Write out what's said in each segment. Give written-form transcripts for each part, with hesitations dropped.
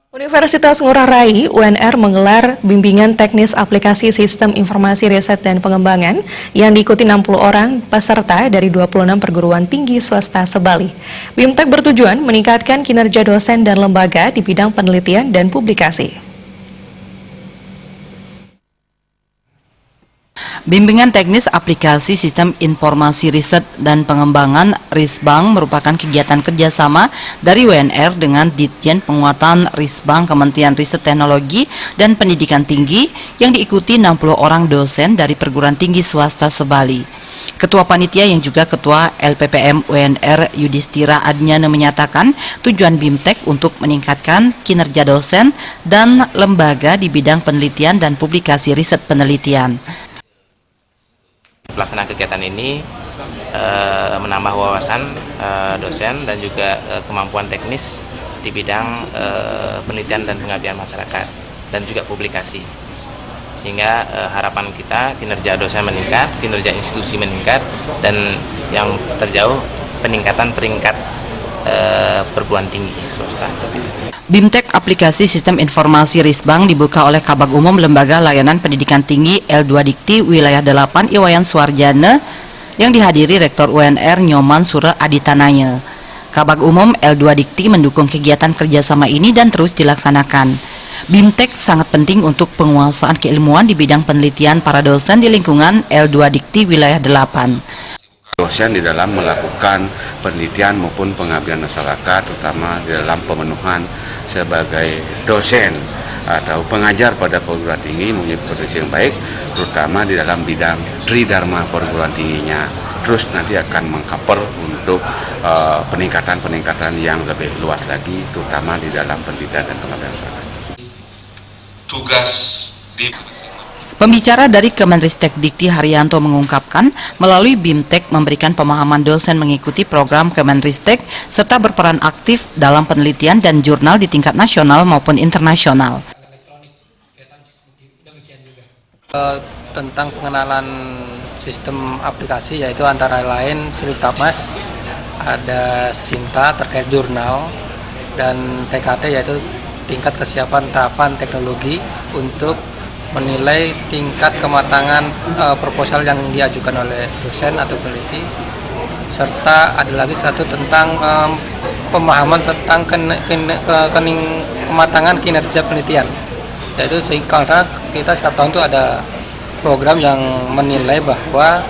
Universitas Ngurah Rai (UNR) menggelar bimbingan teknis aplikasi sistem informasi riset dan pengembangan yang diikuti 60 orang peserta dari 26 perguruan tinggi swasta se-Bali. BIMTEK bertujuan meningkatkan kinerja dosen dan lembaga di bidang penelitian dan publikasi. Bimbingan teknis aplikasi sistem informasi riset dan pengembangan Risbang merupakan kegiatan kerjasama dari UNR dengan Ditjen Penguatan Risbang Kementerian Riset Teknologi dan Pendidikan Tinggi yang diikuti 60 orang dosen dari perguruan tinggi swasta se-Bali. Ketua Panitia yang juga Ketua LPPM UNR Yudhistira Adnyana menyatakan tujuan BIMTEK untuk meningkatkan kinerja dosen dan lembaga di bidang penelitian dan publikasi riset penelitian. Pelaksanaan kegiatan ini menambah wawasan dosen dan juga kemampuan teknis di bidang penelitian dan pengabdian masyarakat dan juga publikasi. Sehingga harapan kita kinerja dosen meningkat, kinerja institusi meningkat, dan yang terjauh peningkatan peringkat perguruan tinggi swasta. BIMTEK aplikasi sistem informasi Risbang dibuka oleh Kabag Umum Lembaga Layanan Pendidikan Tinggi L2 Dikti Wilayah 8 Iwayan Suarjana yang dihadiri Rektor UNR Nyoman Sura Aditanaya. Kabag Umum L2 Dikti mendukung kegiatan kerjasama ini dan terus dilaksanakan. BIMTEK sangat penting untuk penguasaan keilmuan di bidang penelitian para dosen di lingkungan L2 Dikti Wilayah 8. Dosen di dalam melakukan penelitian maupun pengabdian masyarakat, terutama di dalam pemenuhan sebagai dosen atau pengajar pada perguruan tinggi mempunyai potensi yang baik, terutama di dalam bidang tridharma perguruan tingginya. Terus nanti akan mengcover untuk peningkatan yang lebih luas lagi, terutama di dalam penelitian dan pengabdian masyarakat. Tugas di Pembicara dari Kemenristek Dikti Haryanto mengungkapkan, melalui BIMTEK memberikan pemahaman dosen mengikuti program Kemenristek serta berperan aktif dalam penelitian dan jurnal di tingkat nasional maupun internasional. Tentang pengenalan sistem aplikasi yaitu antara lain Silitamas, ada Sinta terkait jurnal, dan TKT yaitu tingkat kesiapan tahapan teknologi untuk menilai tingkat kematangan proposal yang diajukan oleh dosen atau peneliti, serta ada lagi satu tentang pemahaman tentang kematangan kinerja penelitian, yaitu karena kita setiap tahun itu ada program yang menilai bahwa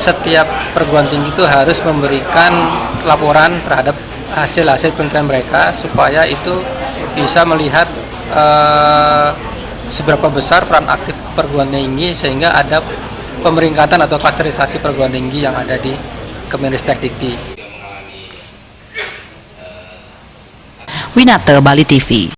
setiap perguruan tinggi itu harus memberikan laporan terhadap hasil-hasil penelitian mereka supaya itu bisa melihat seberapa besar peran aktif perguruan tinggi sehingga ada pemeringkatan atau klasterisasi perguruan tinggi yang ada di Kemenristek Dikti. Winata, Bali TV.